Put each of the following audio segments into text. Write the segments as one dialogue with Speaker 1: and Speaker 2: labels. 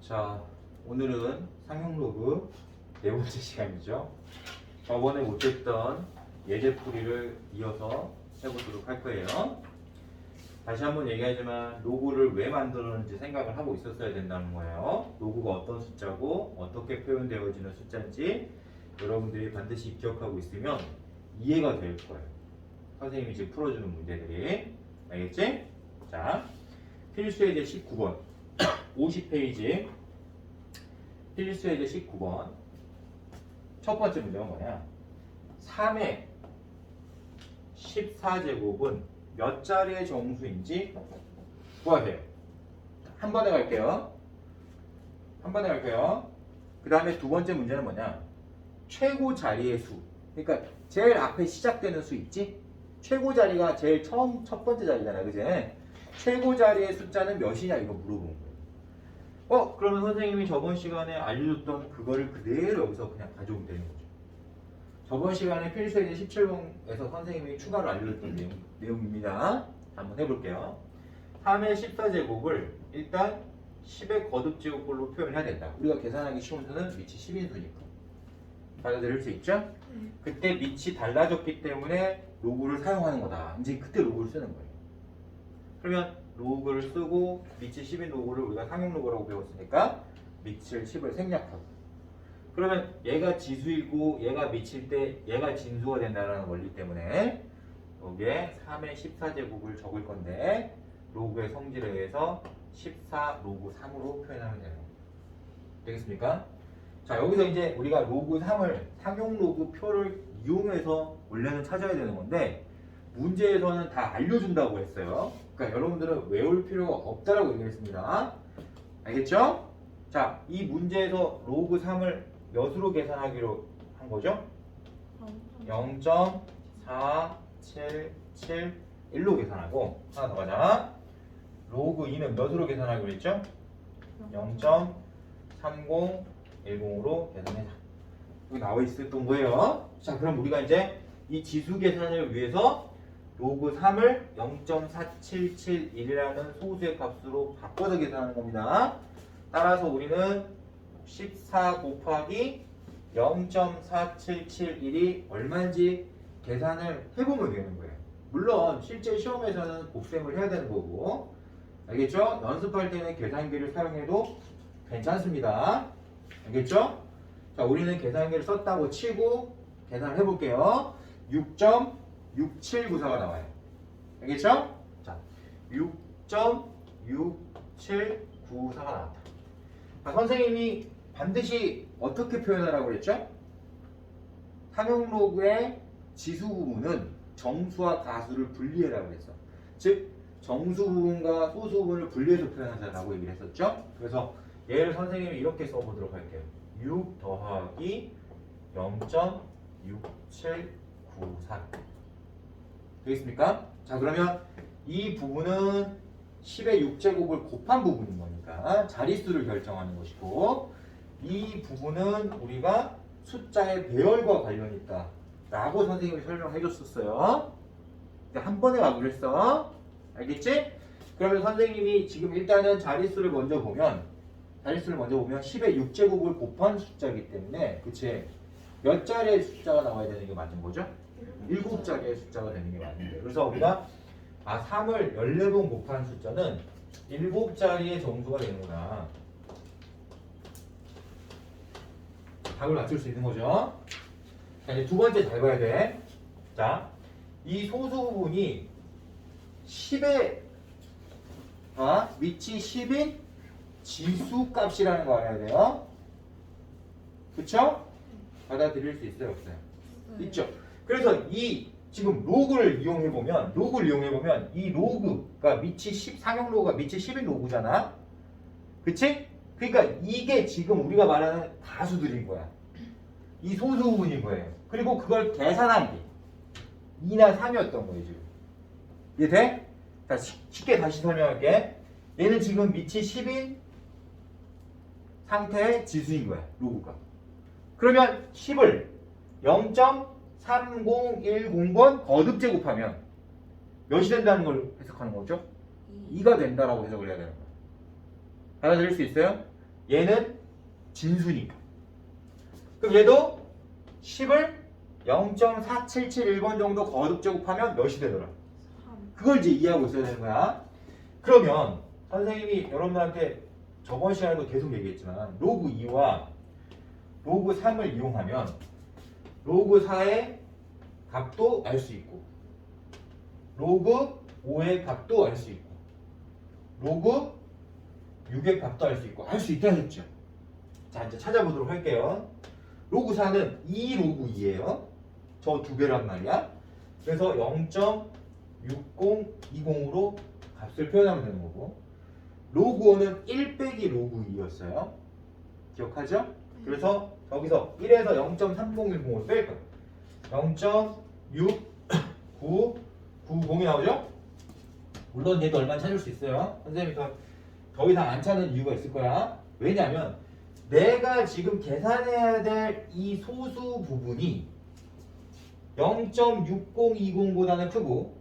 Speaker 1: 자, 오늘은 상용 로그 네 번째 시간이죠. 저번에 못했던 예제풀이를 이어서 해보도록 할 거예요. 다시 한번 얘기하지만 로그를 왜 만들었는지 생각을 하고 있었어야 된다는 거예요. 로그가 어떤 숫자고 어떻게 표현되어지는 숫자인지 여러분들이 반드시 기억하고 있으면 이해가 될 거예요. 선생님이 지금 풀어주는 문제들이. 알겠지? 자, 필수예제 19번 50페이지 필수예제 19번 첫 번째 문제가 뭐냐, 3의 14제곱은 몇 자리의 정수인지 구하세요. 한 번에 갈게요. 그 다음에 두 번째 문제는 뭐냐, 최고 자리의 수. 그러니까 제일 앞에 시작되는 수 있지? 최고 자리가 제일 첫 번째 자리잖아, 그지? 최고 자리의 숫자는 몇이냐 이거 물어보는 거예요. 그러면 선생님이 저번 시간에 알려줬던 그거를 그대로 여기서 그냥 가져오면 되는 거죠. 저번 시간에 필수예제 17번에서 선생님이 추가로 알려줬던 내용입니다. 한번 해볼게요. 3의 14제곱을 일단 10의 거듭제곱꼴로 표현해야 된다. 우리가 계산하기 쉬운 수는 밑이 10인 수니까. 받아들일 수 있죠? 그때 밑이 달라졌기 때문에 로그를 사용하는 거다. 이제 그때 로그를 쓰는 거예요. 그러면 로그를 쓰고 밑이 10인 로그를 우리가 상용 로그라고 배웠으니까 밑을 10을 생략하고, 그러면 얘가 지수이고 얘가 밑일 때 얘가 진수가 된다는 원리 때문에 여기에 3의 14제곱을 적을 건데 로그의 성질에 의해서 14 로그 3으로 표현하면 돼요. 되겠습니까? 자, 여기서 이제 우리가 로그 3을 상용 로그 표를 이용해서 원래는 찾아야 되는 건데 문제에서는 다 알려준다고 했어요. 그러니까 여러분들은 외울 필요가 없다라고 얘기했습니다. 알겠죠? 자, 이 문제에서 로그 3을 몇으로 계산하기로 한 거죠? 0.4771로 계산하고, 하나 더 가자. 로그 2는 몇으로 계산하기로 했죠? 0.3010으로 계산해자. 여기 나와 있었던 거예요. 자, 그럼 우리가 이제 이 지수 계산을 위해서 로그 3을 0.4771이라는 소수의 값으로 바꿔서 계산하는 겁니다. 따라서 우리는 14 곱하기 0.4771이 얼마인지 계산을 해보면 되는 거예요. 물론 실제 시험에서는 곱셈을 해야 되는 거고, 알겠죠? 연습할 때는 계산기를 사용해도 괜찮습니다. 알겠죠? 자, 우리는 계산기를 썼다고 치고 계산을 해볼게요. 6.6794가 나와요. 알겠죠? 자, 6.6794가 나왔다. 자, 선생님이 반드시 어떻게 표현하라고 그랬죠? 상용 로그의 지수 부분은 정수와 가수를 분리해라고 그랬어. 즉, 정수 부분과 소수 부분을 분리해서 표현하자라고 얘기를 했었죠? 그래서 얘를 선생님이 이렇게 써보도록 할게요. 6 더하기 0.6794 되겠습니까? 자, 그러면 이 부분은 10의 6제곱을 곱한 부분인 거니까 자릿수를 결정하는 것이고, 이 부분은 우리가 숫자의 배열과 관련이 있다 라고 선생님이 설명해 줬었어요. 한 번에 가기로 했어. 알겠지? 그러면 선생님이 지금 일단은 자릿수를 먼저 보면 10의 6제곱을 곱한 숫자이기 때문에, 그치? 몇 자리의 숫자가 나와야 되는 게 맞는 거죠? 7자리의 숫자가 되는 게 맞는데, 그래서 우리가 3을 14번 곱한 숫자는 7자리의 정수가 되는구나. 답을 맞출 수 있는 거죠. 자, 이제 두 번째 잘 봐야 돼. 자, 이 소수 부분이 10의 밑이 10인 지수 값이라는 거 알아야 돼요. 그쵸? 받아들일 수 있어요, 없어요? 있죠. 그래서 이 지금 로그를 이용해 보면 이 로그가 상용 로그가 밑이 10인 로그잖아. 그치? 그러니까 이게 지금 우리가 말하는 가수들인 거야. 이 소수 부분인 거예요. 그리고 그걸 계산한 게 2나 3이었던 거예요, 지금. 이해돼? 자, 쉽게 다시 설명할게. 얘는 지금 밑이 10인 상태의 지수인 거야, 로그가. 그러면 10을 0.3010번 거듭 제곱하면 몇이 된다는 걸 해석하는 거죠? 2가 된다라고 해석을 해야 되는 거야. 받아들일 수 있어요? 얘는 진수니까. 그럼 얘도 10을 0.4771번 정도 거듭 제곱하면 몇이 되더라?
Speaker 2: 3.
Speaker 1: 그걸 이제 이해하고 있어야 되는 거야. 그러면 선생님이 여러분들한테 저번 시간에도 계속 얘기했지만 로그 2와 로그 3을 이용하면 로그 4의 값도 알 수 있고 로그 5의 값도 알 수 있고 로그 6의 값도 알 수 있고 알 수 있다 했죠. 자, 이제 찾아보도록 할게요. 로그 4는 2 로그 2예요. 저 두 배란 말이야. 그래서 0.6020으로 값을 표현하면 되는 거고 로그 5는 1 빼기 로그 2였어요. 기억하죠? 그래서 여기서 1에서 0.3010을 뺄 거예요. 0.6990이 나오죠? 물론 얘도 얼마 찾을 수 있어요. 선생님이 더 이상 안 찾는 이유가 있을 거야. 왜냐면 내가 지금 계산해야 될 이 소수 부분이 0.6020보다는 크고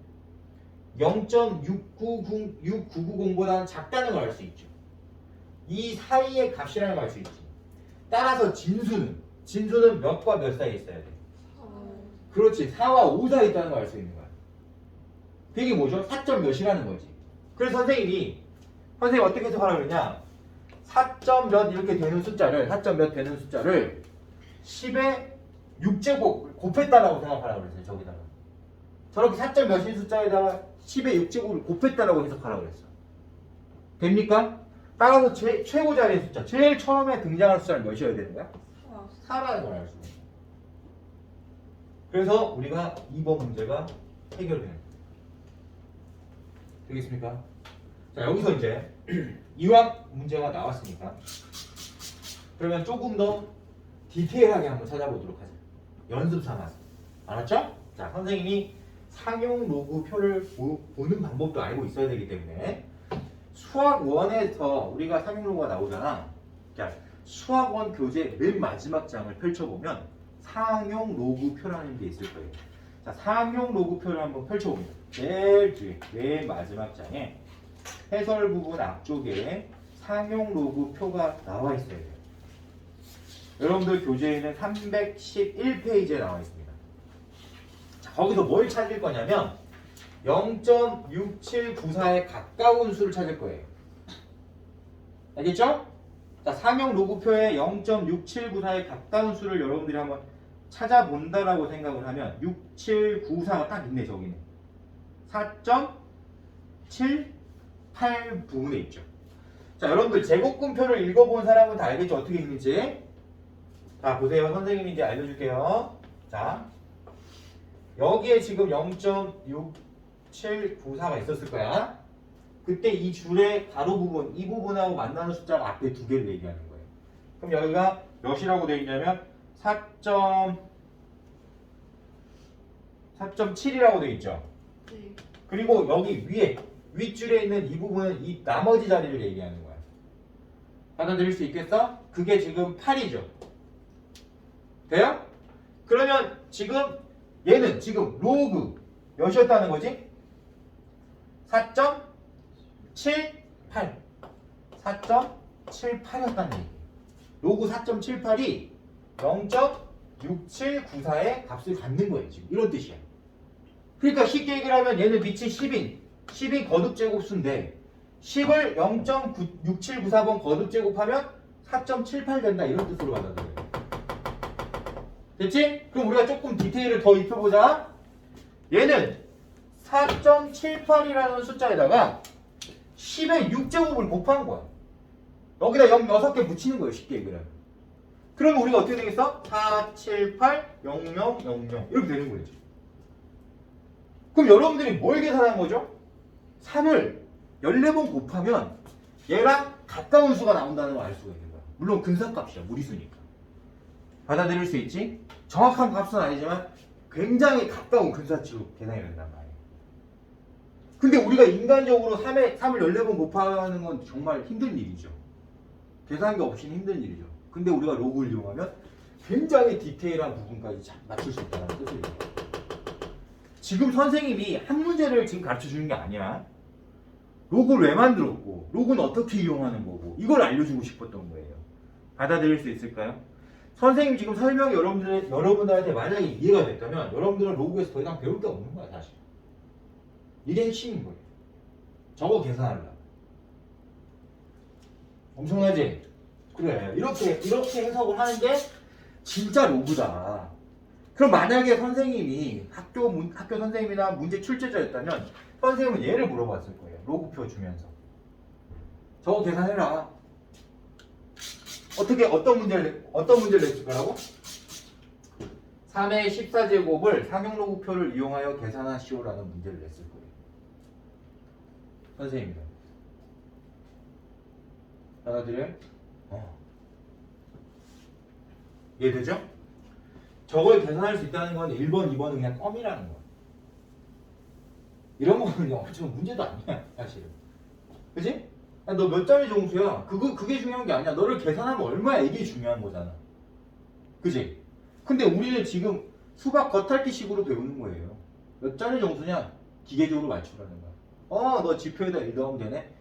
Speaker 1: 0.6990보다는 작다는 걸 알 수 있죠. 이 사이의 값이라는 걸 알 수 있지. 따라서 진수는 몇과 몇 사이에 있어야 돼?
Speaker 2: 4.
Speaker 1: 그렇지. 4와 5 사이에 있다는 걸 알 수 있는 거야. 그게 뭐죠? 4점 몇이라는 거지. 그래서 선생님이 어떻게 해석하라고 그러냐? 4점 몇 이렇게 되는 숫자를 4점 몇 되는 숫자를 10의 6제곱 곱했다라고 생각하라고 그랬어요. 저기다가 저렇게 4점 몇인 숫자에다가 10의 6제곱을 곱했다라고 해석하라고 그랬어. 됩니까? 따라서 최고 자리의 숫자 제일 처음에 등장하는 숫자는 몇이어야 되는 거야?
Speaker 2: 4.
Speaker 1: 4라는 걸 알 수 있는 거야. 그래서 우리가 2번 문제가 해결되는 거예요. 되겠습니까? 자, 여기서 이제 이왕 문제가 나왔으니까 그러면 조금 더 디테일하게 한번 찾아보도록 하자. 연습 삼아서. 알았죠? 자, 선생님이 상용 로그 표를 보는 방법도 알고 있어야 되기 때문에 수학 1에서 우리가 상용 로그가 나오잖아. 자, 수학 1 교재 맨 마지막 장을 펼쳐보면 상용 로그 표라는 게 있을 거예요. 자, 상용 로그 표를 한번 펼쳐봅니다. 제일 뒤에 맨 마지막 장에 해설 부분 앞쪽에 상용 로그 표가 나와 있어야 돼요. 여러분들 교재에는 311페이지에 나와 있습니다. 자, 거기서 뭘 찾을 거냐면 0.6794에 가까운 수를 찾을 거예요. 알겠죠? 자, 상용 로그표에 0.6794에 가까운 수를 여러분들이 한번 찾아본다라고 생각을 하면 6794가 딱 있네. 저기는 4.78 부분에 있죠. 자, 여러분들 제곱근표를 읽어본 사람은 다 알겠죠? 어떻게 읽는지. 자, 보세요. 선생님이 이제 알려줄게요. 자, 여기에 지금 0.6794가 있었을 거야. 그때 이 줄의 가로 부분, 이 부분하고 만나는 숫자가 앞에 두 개를 얘기하는 거예요. 그럼 여기가 몇이라고 되어 있냐면 4.7이라고 되어 있죠.
Speaker 2: 네.
Speaker 1: 그리고 여기 위에 윗줄에 있는 이 부분은 이 나머지 자리를 얘기하는 거야. 받아들일 수 있겠어? 그게 지금 8이죠. 돼요? 그러면 지금 얘는 지금 로그 몇이었다는 거지? 4.78 4.78이었다는 얘기. 로그 4.78이 0.6794의 값을 갖는 거예요. 지금 이런 뜻이야. 그러니까 쉽게 얘기를 하면 얘는 밑이 10인 거듭 제곱수인데 10을 0.6794번 거듭 제곱하면 4.78 된다. 이런 뜻으로 받아들여요. 됐지? 그럼 우리가 조금 디테일을 더 입혀보자. 얘는 4.78이라는 숫자에다가 10의 6제곱을 곱한 거야. 여기다 0 6개 붙이는 거예요. 쉽게 얘기를 하면. 그러면 우리가 어떻게 되겠어? 4, 7, 8, 0, 0, 0, 0 이렇게 되는 거지. 그럼 여러분들이 뭘 계산한 거죠? 3을 14번 곱하면 얘랑 가까운 수가 나온다는 걸 알 수가 있는 거야. 물론 근사값이야. 무리수니까. 받아들일 수 있지? 정확한 값은 아니지만 굉장히 가까운 근사치로 계산이 된단 말이에요. 근데 우리가 인간적으로 3을 14번 곱하는 건 정말 힘든 일이죠. 계산기 없이는 힘든 일이죠. 근데 우리가 로그를 이용하면 굉장히 디테일한 부분까지 맞출 수 있다는 뜻이에요. 지금 선생님이 한 문제를 지금 가르쳐 주는 게 아니야. 로그를 왜 만들었고 로그는 어떻게 이용하는 거고 이걸 알려주고 싶었던 거예요. 받아들일 수 있을까요? 선생님 지금 설명이 여러분들한테 만약에 이해가 됐다면 여러분들은 로그에서 더 이상 배울 게 없는 거야 사실. 이게 핵심인 거예요. 저거 계산하려고. 엄청나지? 그래. 이렇게 해석을 하는 게 진짜 로그다. 그럼 만약에 선생님이 학교 선생님이나 문제 출제자였다면 선생님은 얘를 물어봤을 거예요. 로그표 주면서. 저거 계산해라. 어떤 문제를 냈을 거라고? 3의 14제곱을 상용 로그표를 이용하여 계산하시오라는 문제를 냈을 거예요. 선생님들. 받아들여요? 이해되죠? 저걸 계산할 수 있다는 건 1번, 2번은 그냥 껌이라는 거야. 이런 거는 그냥 엄청 문제도 아니야, 사실은. 그지? 너 몇 점이 정수야? 그게 중요한 게 아니야. 너를 계산하면 얼마야? 이게 중요한 거잖아. 그지? 근데 우리는 지금 수학 겉핥기식으로 배우는 거예요. 몇 점이 정수냐? 기계적으로 맞추라는 거야. 너 지표에다 1 넣으면 되네?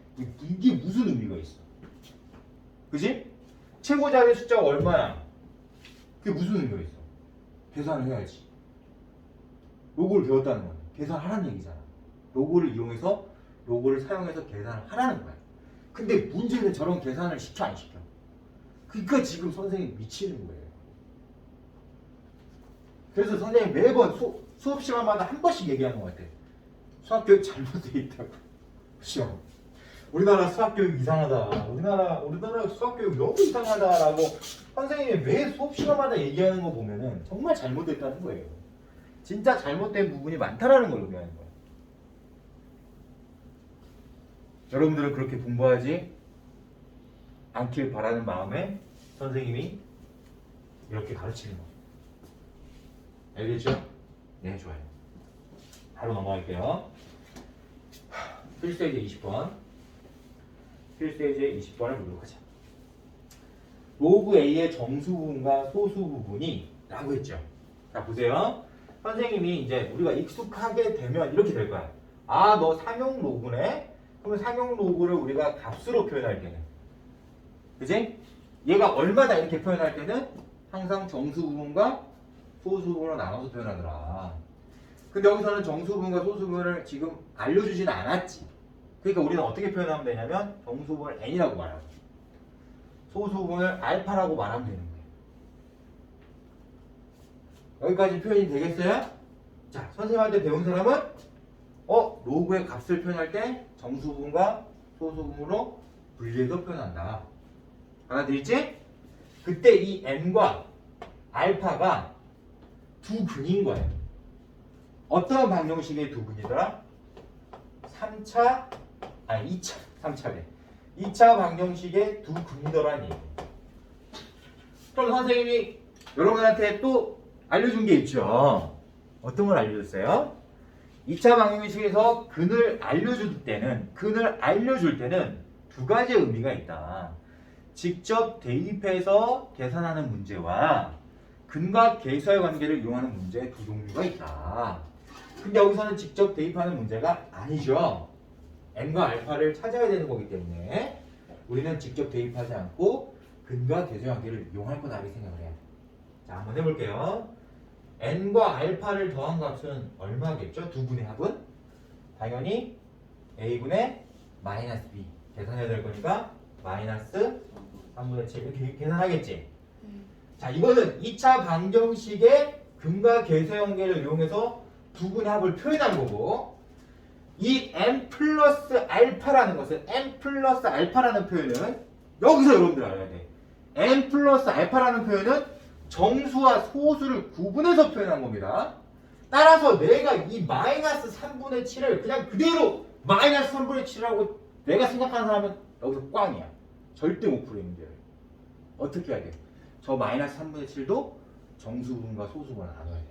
Speaker 1: 이게 무슨 의미가 있어? 그지? 최고자리 숫자가 얼마야? 그게 무슨 의미가 있어? 계산을 해야지. 로그를 배웠다는 건 계산하라는 얘기잖아. 로그를 사용해서 계산을 하라는 거야. 근데 문제는 저런 계산을 시켜 안 시켜? 그러니까 지금 선생님이 미치는 거예요. 그래서 선생님 매번 수업 시간마다 한 번씩 얘기하는 것 같아. 수학교육 잘못되어 있다고. 그렇죠? 우리나라 수학교육 이상하다. 우리나라 수학교육 너무 이상하다라고 선생님이 매 수업 시간마다 얘기하는 거 보면은 정말 잘못됐다는 거예요. 진짜 잘못된 부분이 많다라는 걸 의미하는 거예요. 여러분들은 그렇게 공부하지 않길 바라는 마음에 선생님이 이렇게 가르치는 거예요. 알겠죠? 네, 좋아요. 바로 넘어갈게요. 필수예제 20번. 필수예제 20번을 보도록 하자. 로그 A의 정수 부분과 소수 부분이 라고 했죠. 자, 보세요. 선생님이 이제 우리가 익숙하게 되면 이렇게 될 거야. 너 상용 로그네? 그러면 상용 로그를 우리가 값으로 표현할 때는. 그지? 얘가 얼마다 이렇게 표현할 때는 항상 정수 부분과 소수 부분으로 나눠서 표현하더라. 근데 여기서는 정수 부분과 소수 부분을 지금 알려주진 않았지. 그러니까 우리는 어떻게 표현하면 되냐면 정수 부분을 n이라고 말하고 소수 부분을 알파라고 말하면 되는 거예요. 여기까지 표현이 되겠어요? 자, 선생님한테 배운 사람은 로그의 값을 표현할 때 정수 부분과 소수 부분으로 분리해서 표현한다. 알아들었지? 그때 이 n과 알파가 두 근인 거예요. 어떤 방정식의 두 근이더라? 2차 방정식의 두 근이더라는 얘기예요. 그럼 선생님이 여러분한테 또 알려준 게 있죠. 어떤 걸 알려줬어요? 2차 방정식에서 근을 알려줄 때는 두 가지의 의미가 있다. 직접 대입해서 계산하는 문제와 근과 계수의 관계를 이용하는 문제의 두 종류가 있다. 근데 여기서는 직접 대입하는 문제가 아니죠. n과 알파를 찾아야 되는 거기 때문에 우리는 직접 대입하지 않고 근과 계수의 관계를 이용할 거다 이렇게 생각을 해야 돼. 자, 한번 해볼게요. n과 알파를 더한 값은 얼마겠죠? 두 분의 합은? 당연히 a분의 마이너스 b 계산해야 될 거니까 마이너스 3분의 7 이렇게 계산하겠지? 자, 이거는 2차 방정식의 근과 계수의 관계를 이용해서 두 분의 합을 표현한 거고 이 n 플러스 알파라는 표현은 여기서 여러분들 알아야 돼. n 플러스 알파라는 표현은 정수와 소수를 구분해서 표현한 겁니다. 따라서 내가 이 마이너스 3분의 7을 그냥 그대로 마이너스 3분의 7이라고 내가 생각하는 사람은 여기서 꽝이야. 절대 못 풀어 이 문제를. 어떻게 해야 돼? 저 마이너스 3분의 7도 정수 부분과 소수 부분을 나눠야 돼.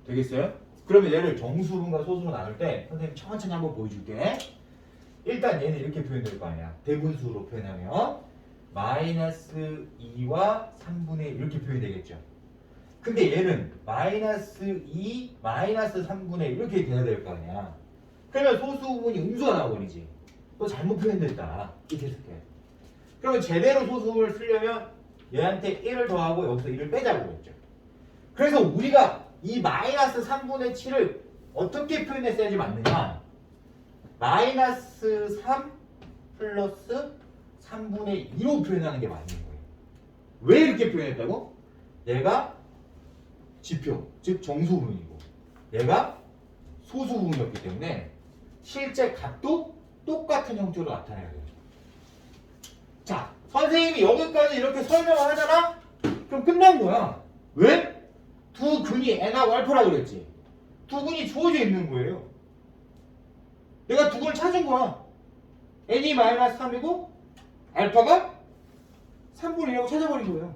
Speaker 1: 되겠어요? 그러면 얘를 정수 부분과 소수로 나눌 때 선생님 천천히 한번 보여줄게. 일단 얘는 이렇게 표현될 거 아니야. 대분수로 표현하면 마이너스 2와 3분의 1 이렇게 표현이 되겠죠. 근데 얘는 마이너스 2, 마이너스 3분의 1 이렇게 돼야 될 거 아니야. 그러면 소수 부분이 음수가 나와버리지. 또 잘못 표현됐다. 이렇게 해석해. 그러면 제대로 소수 부분을 쓰려면 얘한테 1을 더하고 여기서 1을 빼자고 했죠. 그래서 우리가 이 마이너스 3분의 7을 어떻게 표현했어야지 맞느냐? 마이너스 3 플러스 3분의 2로 표현하는 게 맞는 거예요. 왜 이렇게 표현했다고? 얘가 지표, 즉 정수 부분이고 얘가 소수 부분이었기 때문에 실제 값도 똑같은 형태로 나타내야 돼요. 자, 선생님이 여기까지 이렇게 설명을 하잖아? 그럼 끝난 거야. 왜? 두 근이 n하고 알파라고 그랬지. 두 근이 주어져 있는 거예요. 내가 두 근을 찾은 거야. n이 마이너스 3이고 알파가 3분의 1이라고 찾아버린 거예요.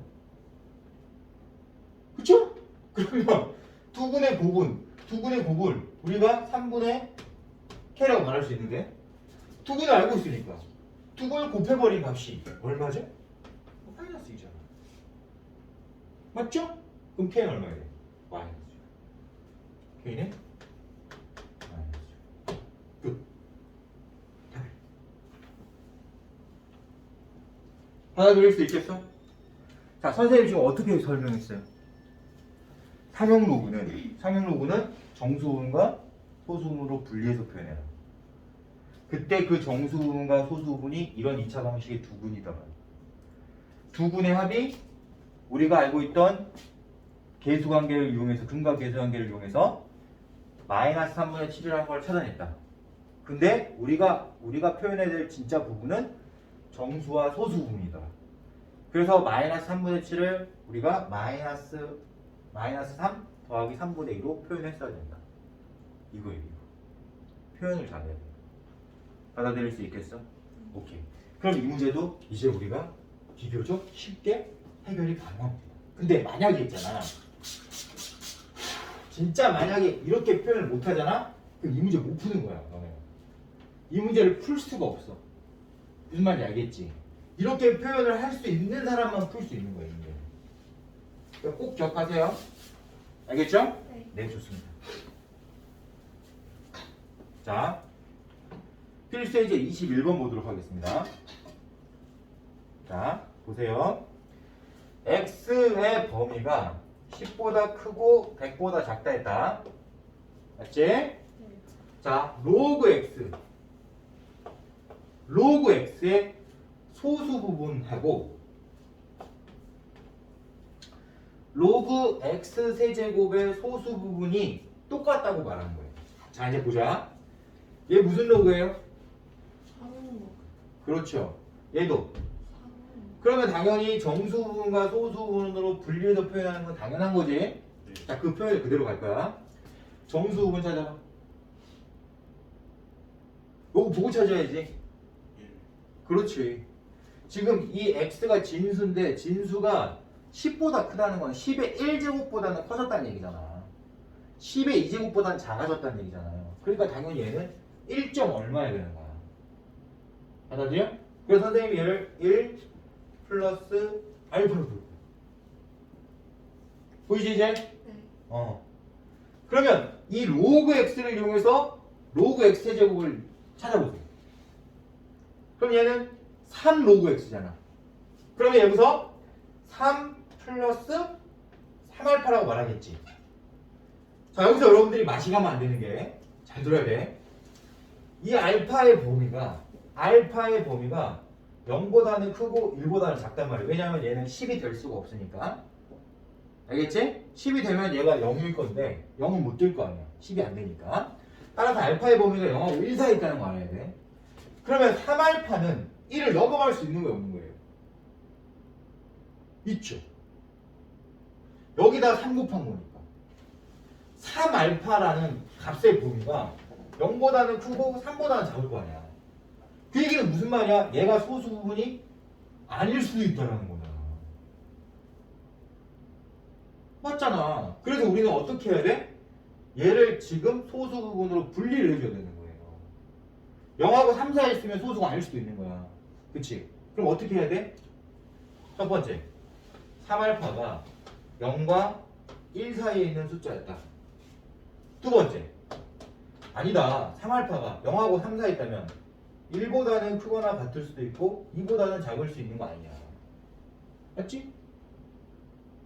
Speaker 1: 그쵸? 그러면 두 근의 곱을 우리가 3분의 k라고 말할 수 있는데 두 근을 알고 있으니까 두 근을 곱해버린 값이 얼마죠? 마이너스 2잖아. 맞죠? 그럼 k는 얼마야 돼? 마이너스. k는 마이너스. 끝. 답. 받아들일 수 있겠어? 자, 선생님 지금 어떻게 설명했어요? 삼형로그는 정수부분과 소수부분으로 분리해서 표현해라. 그때 그 정수부분과 소수부분이 이런 2차 방식의 두 근이다. 두 근의 합이 우리가 알고 있던 계수관계를 이용해서 근과 계수관계를 이용해서 마이너스 3분의 7이라는 걸 찾아냈다. 근데 우리가 표현해야 될 진짜 부분은 정수와 소수 부분이다. 그래서 마이너스 3분의 7을 우리가 마이너스 3 더하기 3분의 2로 표현했어야 된다. 이거예요. 표현을 잘해야 돼. 받아들일 수 있겠어? 오케이. 그럼 이 문제도 이제 우리가 비교적 쉽게 해결이 가능합니다. 근데 만약에 있잖아. 진짜 만약에 이렇게 표현을 못 하잖아? 그럼 이 문제 못 푸는 거야, 너네. 이 문제를 풀 수가 없어. 무슨 말인지 알겠지? 이렇게 표현을 할 수 있는 사람만 풀 수 있는 거예요, 이 문제. 그러니까 꼭 기억하세요. 알겠죠?
Speaker 2: 네.
Speaker 1: 네, 좋습니다. 자, 필수예제 21번 보도록 하겠습니다. 자, 보세요. x의 범위가 10보다 크고 100보다 작다 했다. 맞지?
Speaker 2: 네.
Speaker 1: 자, 로그 x의 소수 부분하고 로그 x 세제곱의 소수 부분이 똑같다고 말하는 거예요. 자, 이제 보자. 얘 무슨 로그예요?
Speaker 2: 상호.
Speaker 1: 그렇죠. 얘도.
Speaker 2: 상호.
Speaker 1: 그러면 당연히 정수 부분과 소수 부분으로 분리해서 표현하는 건 당연한 거지.
Speaker 3: 네.
Speaker 1: 자, 그 표현을 그대로 갈 거야. 정수 부분 찾아봐. 요거 보고 찾아야지. 그렇지. 지금 이 x가 진수인데 진수가 10보다 크다는 건 10의 1제곱보다는 커졌다는 얘기잖아. 10의 2제곱보다는 작아졌다는 얘기잖아요. 그러니까 당연히 얘는 1점 얼마야 되는 거야. 받아들여? 그래서 선생님이 얘를 1 플러스 알파로 부를 거야. 보이지 이제?
Speaker 2: 네.
Speaker 1: 그러면 이 로그 x를 이용해서 로그 x의 제곱을 찾아보세요. 그럼 얘는 3 로그 x잖아. 그러면 여기서 3 플러스 3알파라고 말하겠지. 자, 여기서 여러분들이 맛이 가면 안 되는 게 잘 들어야 돼. 이 알파의 범위가 0보다는 크고 1보다는 작단 말이에요. 왜냐하면 얘는 10이 될 수가 없으니까. 알겠지? 10이 되면 얘가 0일 건데 0은 못 될 거 아니야. 10이 안 되니까. 따라서 알파의 범위가 0하고 1 사이 있다는 거 알아야 돼. 그러면 3알파는 1을 넘어갈 수 있는 거예요, 없는 거예요? 있죠. 여기다 3 곱한 거니까. 3알파라는 값의 범위가 0보다는 크고 3보다는 작을 거 아니야. 그 얘기는 무슨 말이야? 얘가 소수 부분이 아닐 수도 있다는 거잖아. 맞잖아. 그래서 우리는 어떻게 해야 돼? 얘를 지금 소수 부분으로 분리를 해줘야 되는 거예요. 0하고 3 사이에 있으면 소수가 아닐 수도 있는 거야. 그치? 그럼 어떻게 해야 돼? 첫 번째, 3알파가 0과 1 사이에 있는 숫자였다. 두 번째, 아니다. 3알파가 0하고 3 사이 있다면 1보다는 크거나 같을 수도 있고 2보다는 작을 수 있는 거 아니냐. 맞지?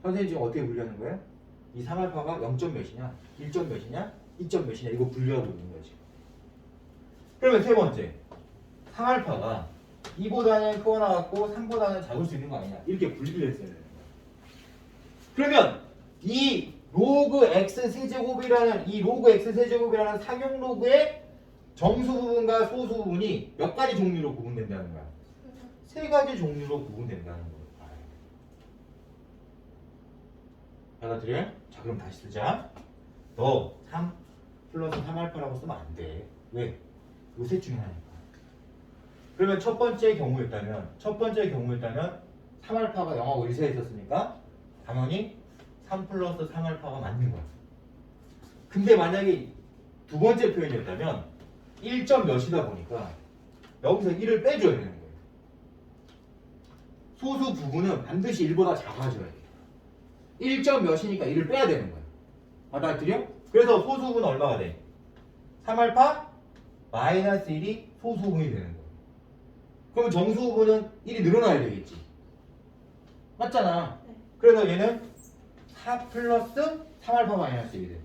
Speaker 1: 선생님 지금 어떻게 분류하는 거예요? 이 3알파가 0점 몇이냐? 1점 몇이냐? 2점 몇이냐? 이거 분류하고 있는 거지. 그러면 세 번째 3알파가 2보다는 크거나 같고 3보다는 작을 수 있는 거 아니냐? 이렇게 분류를 했어야 되는 거야. 그러면 이 로그 x 세제곱이라는 이 로그 x 세제곱이라는 상용 로그의 정수 부분과 소수 부분이 몇 가지 종류로 구분된다는 거야? 세 가지 종류로 구분된다는 거야. 받아들여? 자 그럼 다시 쓰자. 너 3 플러스 3알파라고 쓰면 안 돼. 왜? 이거 셋 중에 하나니까. 그러면 첫 번째 경우였다면 3알파가 0하고 1 사이에 있었으니까 당연히 3 플러스 3알파가 맞는 거야. 근데 만약에 두 번째 표현이었다면 1점 몇이다 보니까 여기서 1을 빼줘야 되는 거예요. 소수 부분은 반드시 1보다 작아져야 돼요. 1점 몇이니까 1을 빼야 되는 거예요. 받아들여? 그래서 소수 부분은 얼마가 돼? 3알파 마이너스 1이 소수 부분이 되는 거예요. 그럼 정수 부분은 1이 늘어나야 되겠지. 맞잖아.
Speaker 2: 네.
Speaker 1: 그래서 얘는 4 플러스 3알파 마이너스 1이 돼.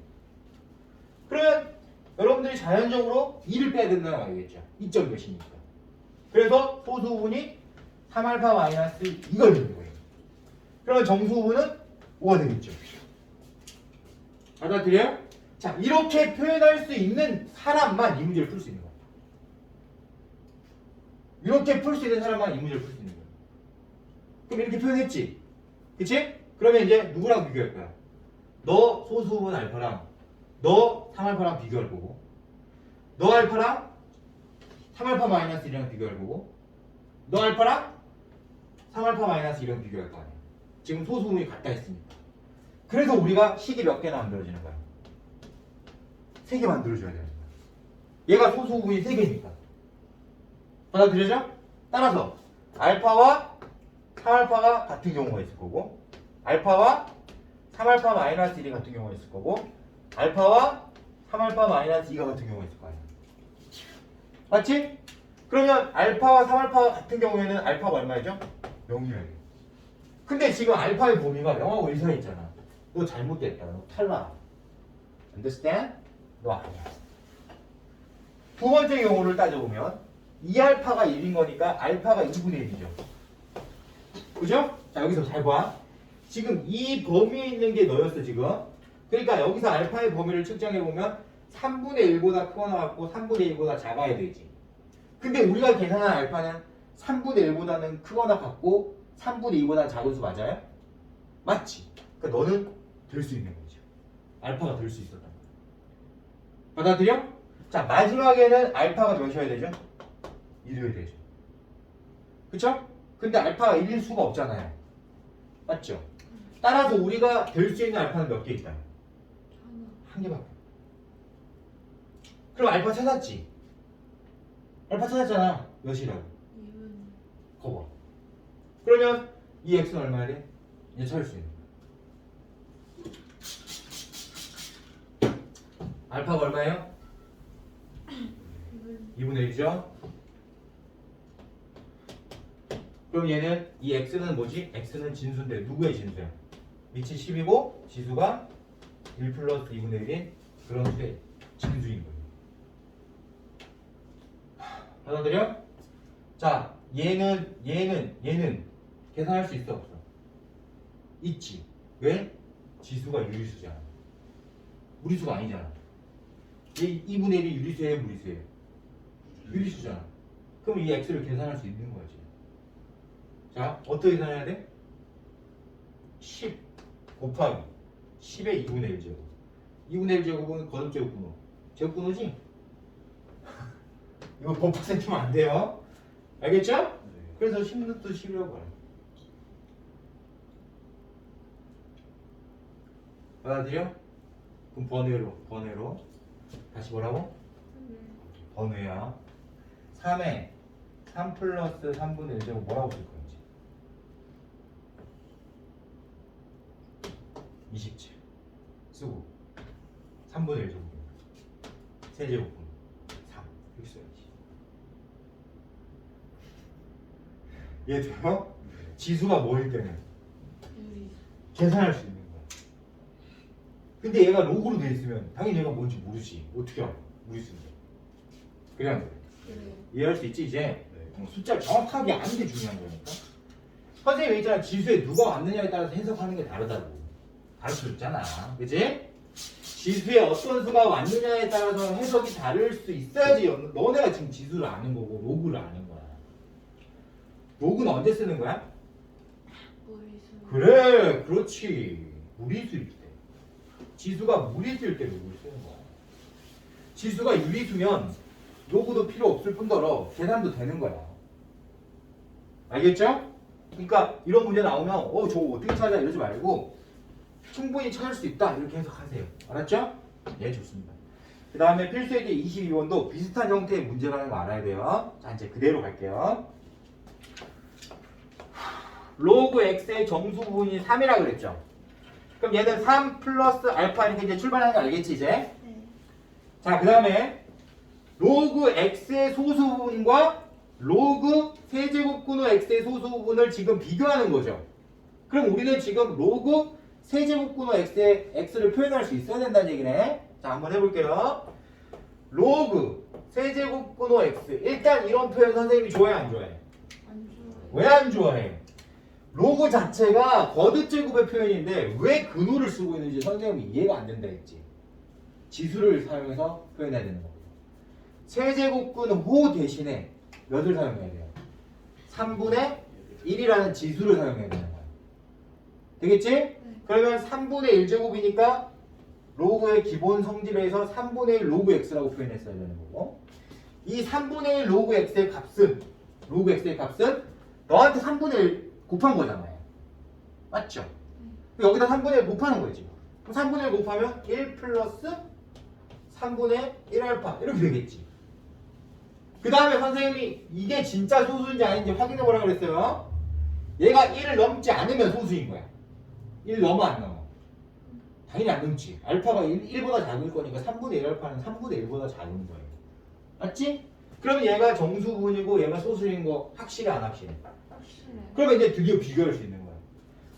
Speaker 1: 그러면 여러분들이 자연적으로 2를 빼야 된다는 거 알겠죠? 2점 몇이니까. 그래서 소수 부분이 3알파 마이너스 2가 되는 거예요. 그러면 정수 부분은 5가 되겠죠. 받아들여요? 자, 이렇게 표현할 수 있는 사람만 이 문제를 풀 수 있는 거야. 이렇게 풀 수 있는 사람만 이 문제를 풀 수 있는 거야. 그럼 이렇게 표현했지? 그치? 그러면 이제 누구랑 비교할 거야? 너 소수 부분 알파랑 너 3알파랑 비교할 거고 너 알파랑 3알파 마이너스 1이랑 비교할 거고 너 알파랑 3알파 마이너스 1이랑 비교할 거 아니야. 지금 소수 부분이 같다 했으니까. 그래서 우리가 식이 몇 개나 만들어지는 거야? 3개 만들어줘야 되는 거야. 얘가 소수 부분이 3개니까. 받아들여져? 따라서 알파와 3알파가 같은 경우가 있을 거고 알파와 3알파 마이너스 1이 같은 경우가 있을 거고 알파와 3알파 마이너스 2가 같은 경우가 있을 거 아니야. 맞지? 그러면 알파와 3알파가 같은 경우에는 알파가 얼마죠? 0이어야 돼. 근데 지금 알파의 범위가 0하고 1 사이에 있잖아. 너 잘못됐다. 너 탈락. Understand? 너 아니야. 두 번째 경우를 따져보면 2알파가 1인 거니까 알파가 2분의 1이죠. 그죠? 자 여기서 잘 봐. 지금 이 범위에 있는 게 너였어 지금. 그러니까 여기서 알파의 범위를 측정해보면 3분의 1보다 크거나 같고 3분의 1보다 작아야 되지. 근데 우리가 계산한 알파는 3분의 1보다는 크거나 같고 3분의 2보다 작은 수 맞아요? 맞지? 그러니까 너는 될 수 있는 거죠. 알파가 될 수 있었단 말이야. 받아들여? 자 마지막에는 알파가 몇이어야 되죠? 1이어야 되죠. 그쵸? 근데 알파가 1일 수가 없잖아요. 맞죠? 따라서 우리가 될 수 있는 알파는 몇 개 있다?
Speaker 2: 하나.
Speaker 1: 한 개밖에. 그럼 알파 찾았지? 알파 찾았잖아. 몇이라고?
Speaker 2: 2분.
Speaker 1: 거봐. 그러면 이 x는 얼마야 돼? 이제 찾을 수 있는 거야. 알파가 얼마예요?
Speaker 2: 2분.
Speaker 1: 2분의 1이죠? 그럼 얘는 이 x는 뭐지? x는 진수인데 누구의 진수야? 밑이 10이고 지수가 1 플러스 2분의 1인 그런 수의 진수인 거예요. 받아들여? 자 얘는 계산할 수 있어 없어? 있지. 왜? 지수가 유리수잖아. 무리수가 아니잖아. 얘 2분의 1이 유리수예요 무리수예요? 유리수잖아. 그럼 이 x를 계산할 수 있는 거지. 자 어떻게 계산해야 돼? 10 곱하기 10의 2분의 1제곱 2분의 1제곱은 거듭제곱분호 제곱분호지? 이거 법학 생기면 안 돼요. 알겠죠?
Speaker 3: 네.
Speaker 1: 그래서 10루트 10이라고 해요. 받아들여? 그럼 번외로 다시 뭐라고? 번외야. 3에 3 플러스 3분의 1제곱 뭐라고 쓸 건지 27 쓰고 3분의 1제곱
Speaker 3: 세제곱분 3 이렇게 써야지. 이해돼요? 지수가 뭐일 때는
Speaker 2: 유리.
Speaker 3: 계산할 수 있는 거야. 근데 얘가 로그로 돼 있으면 당연히 얘가 뭔지 모르지. 어떻게 알아? 무리수인데. 그냥
Speaker 2: 그래요.
Speaker 3: 이해할 수 있지 이제. 숫자를 정확하게 아는 게 중요한 거니까. 선생님이 있잖아. 지수에 누가 왔느냐에 따라서 해석하는 게 다르다고 가르쳐줬잖아. 그치? 지수에 어떤 수가 왔느냐에 따라서 해석이 다를 수 있어야지 너네가 지금 지수를 아는 거고 로그를 아는 거야. 로그는 언제 쓰는 거야?
Speaker 2: 무리수.
Speaker 3: 그래 그렇지. 무리수일 때. 지수가 무리수일 때 로그를 쓰는 거야. 지수가 유리수면 로그도 필요 없을 뿐더러 계산도 되는 거야. 알겠죠? 그러니까 이런 문제 나오면 저거 어떻게 찾아 이러지 말고 충분히 찾을 수 있다 이렇게 해석하세요. 알았죠? 네 좋습니다. 그 다음에 필수예제 22번도 비슷한 형태의 문제라는 거 알아야 돼요. 자 이제 그대로 갈게요. 로그 x의 정수 부분이 3이라 그랬죠? 그럼 얘는 3 플러스 알파 이렇게 이제 출발하는 거 알겠지 이제?
Speaker 2: 네.
Speaker 3: 자 그 다음에 로그 x의 소수 부분과 로그 세제곱근호 x의 소수 부분을 지금 비교하는 거죠. 그럼 우리는 지금 로그 세제곱근호 x의 x를 표현할 수 있어야 된다는 얘기네. 자 한번 해볼게요. 로그 세제곱근호 x 일단 이런 표현 선생님이 좋아해 안 좋아해?
Speaker 2: 안 좋아요.
Speaker 3: 왜 안 좋아해? 로그 자체가 거듭제곱의 표현인데 왜 근호를 쓰고 있는지 선생님이 이해가 안 된다 했지. 지수를 사용해서 표현해야 되는 거고. 세제곱근호 대신에 몇을 사용해야 돼요? 3분의 1이라는 지수를 사용해야 되는 거야. 되겠지? 그러면 3분의 1제곱이니까 로그의 기본 성질에서 3분의 1 로그 x라고 표현했어야 되는 거고 이 3분의 1 로그 x의 값은 너한테 3분의 1 곱한 거잖아요. 맞죠? 여기다 3분의 1 곱하는 거지. 그럼 3분의 1 곱하면 1 플러스 3분의 1 알파 이렇게 되겠지. 그 다음에 선생님이 이게 진짜 소수인지 아닌지 확인해 보라고 그랬어요. 얘가 1을 넘지 않으면 소수인 거야. 1 넘어 안 넘어? 당연히 안 넘지. 알파가 1보다 작을 거니까 3분의 1 알파는 3분의 1보다 작은 거예요. 맞지? 그러면 얘가 정수 부분이고 얘가 소수인 거 확실해 안 확실해?
Speaker 2: 확실해요.
Speaker 3: 그러면 이제 드디어 비교할 수 있는 거야.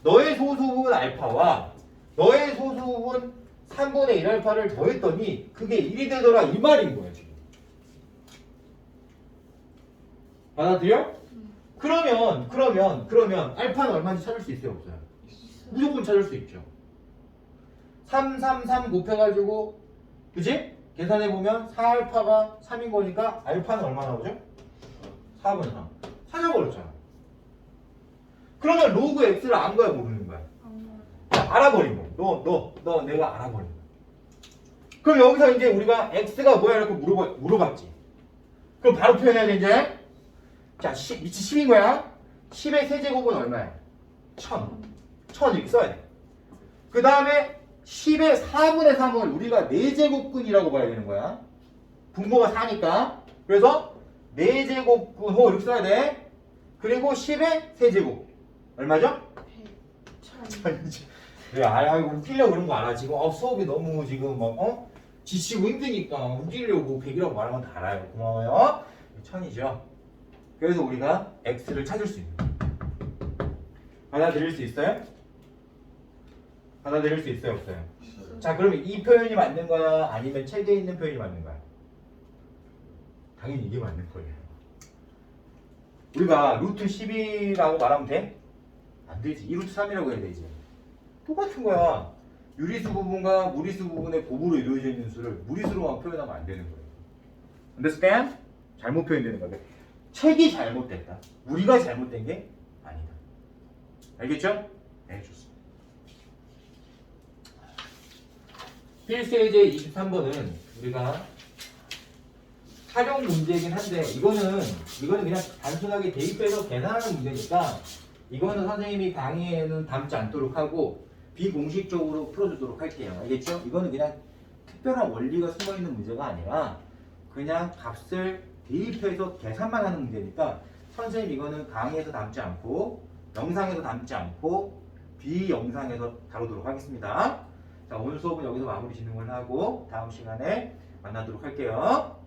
Speaker 3: 너의 소수 부분 알파와 너의 소수 부분 3분의 1 알파를 더했더니 그게 1이 되더라 이 말인 거야 지금. 받아들여? 그러면 알파는 얼마인지 찾을 수 있어요 없어요?
Speaker 2: 있어요.
Speaker 3: 무조건 찾을 수 있죠. 3, 3, 3 곱해가지고 그지? 계산해보면 4알파가 3인 거니까 알파는 얼마 나오죠? 4분의 3 찾아버렸잖아. 그러면 로그 x를 안 거야 모르는 거야? 알아버린 거. 너 내가 알아버린 거. 그럼 여기서 이제 우리가 x가 뭐야 이렇게 물어봤지. 그럼 바로 표현해야 돼 이제. 자, 밑이 10인 거야. 10의 세제곱은 얼마야? 1000. 1000 이렇게 써야 돼. 그 다음에 10의 4분의 3을 우리가 4제곱근이라고 봐야 되는 거야. 분모가 4니까. 그래서 4제곱근호 이렇게 써야 돼. 그리고 10의 세제곱. 얼마죠?
Speaker 2: 100.
Speaker 3: 그래, 웃기려고 그런 거 알아. 지금 수업이 너무 지금 지치고 힘드니까 웃기려고 100이라고 말하면 다 알아요. 고마워요. 1000이죠. 그래서 우리가 x를 찾을 수 있는 거예요. 받아들일 수 있어요? 받아들일 수 있어요? 없어요? 자, 그러면 이 표현이 맞는 거야? 아니면 책에 있는 표현이 맞는 거야? 당연히 이게 맞는 거예요. 우리가 루트 10이라고 말하면 돼? 안 되지. 2루트 3이라고 해야 되지. 똑같은 거야. 유리수 부분과 무리수 부분의 곱으로 이루어져 있는 수를 무리수로만 표현하면 안 되는 거예요. Understand? 잘못 표현되는 건데. 책이 잘못됐다. 우리가 잘못된 게 아니다. 알겠죠? 네, 좋습니다. 필수예제 23번은 우리가 활용 문제이긴 한데 이거는 그냥 단순하게 대입해서 계산하는 문제니까 이거는 선생님이 강의에는 담지 않도록 하고 비공식적으로 풀어주도록 할게요. 알겠죠? 이거는 그냥 특별한 원리가 숨어있는 문제가 아니라 그냥 값을 대입해서 계산만 하는 문제니까 선생님 이거는 강의에서 담지 않고 영상에서 담지 않고 비영상에서 다루도록 하겠습니다. 자, 오늘 수업은 여기서 마무리 짓는 걸로 하고 다음 시간에
Speaker 1: 만나도록 할게요.